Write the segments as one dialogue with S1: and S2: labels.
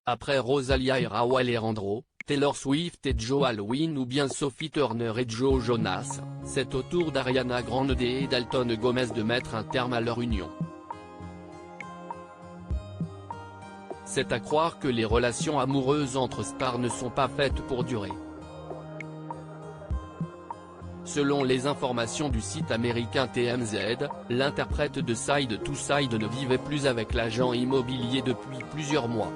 S1: Après Rosalia et Rauw Alejandro, Taylor Swift et Joe Alwyn ou bien Sophie Turner et Joe Jonas, c'est au tour d'Ariana Grande et Dalton Gomez de mettre un terme à leur union. C'est à croire que les relations amoureuses entre stars ne sont pas faites pour durer. Selon les informations du site américain TMZ, l'interprète de Side to Side ne vivait plus avec l'agent immobilier depuis plusieurs mois.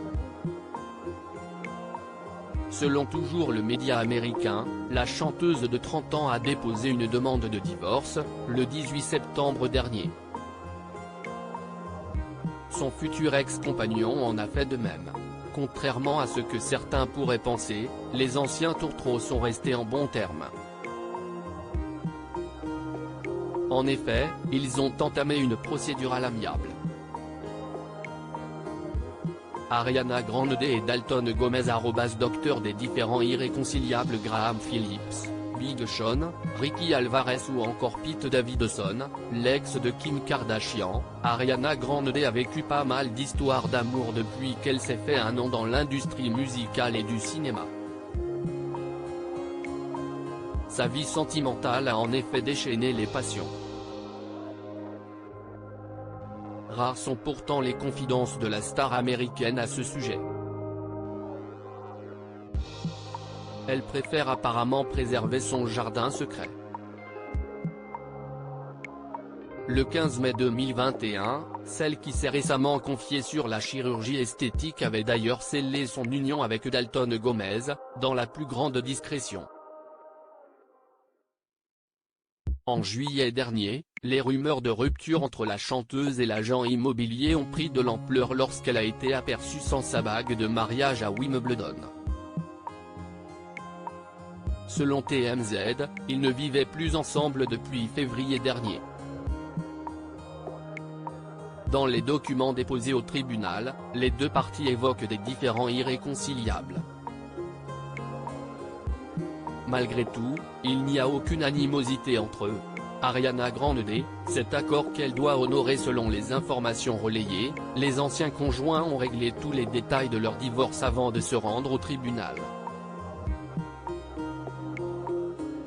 S1: Selon toujours le média américain, la chanteuse de 30 ans a déposé une demande de divorce, le 18 septembre dernier. Son futur ex-compagnon en a fait de même. Contrairement à ce que certains pourraient penser, les anciens tourtereaux sont restés en bons termes. En effet, ils ont entamé une procédure à l'amiable. Ariana Grande et Dalton Gomez @docteur des différends irréconciliables Graham Phillips, Big Sean, Ricky Alvarez ou encore Pete Davidson, l'ex de Kim Kardashian. Ariana Grande a vécu pas mal d'histoires d'amour depuis qu'elle s'est fait un nom dans l'industrie musicale et du cinéma. Sa vie sentimentale a en effet déchaîné les passions. Rares sont pourtant les confidences de la star américaine à ce sujet. Elle préfère apparemment préserver son jardin secret. Le 15 mai 2021, celle qui s'est récemment confiée sur la chirurgie esthétique avait d'ailleurs scellé son union avec Dalton Gomez, dans la plus grande discrétion. En juillet dernier, les rumeurs de rupture entre la chanteuse et l'agent immobilier ont pris de l'ampleur lorsqu'elle a été aperçue sans sa bague de mariage à Wimbledon. Selon TMZ, ils ne vivaient plus ensemble depuis février dernier. Dans les documents déposés au tribunal, les deux parties évoquent des différends irréconciliables. Malgré tout, il n'y a aucune animosité entre eux. Ariana Grande, cet accord qu'elle doit honorer selon les informations relayées, les anciens conjoints ont réglé tous les détails de leur divorce avant de se rendre au tribunal.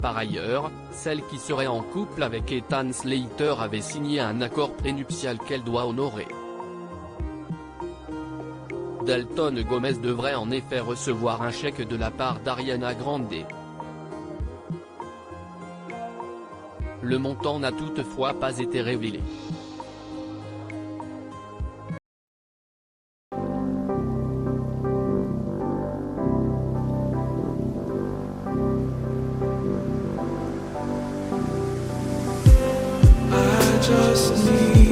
S1: Par ailleurs, celle qui serait en couple avec Ethan Slater avait signé un accord prénuptial qu'elle doit honorer. Dalton Gomez devrait en effet recevoir un chèque de la part d'Ariana Grande. Le montant n'a toutefois pas été révélé.
S2: I just need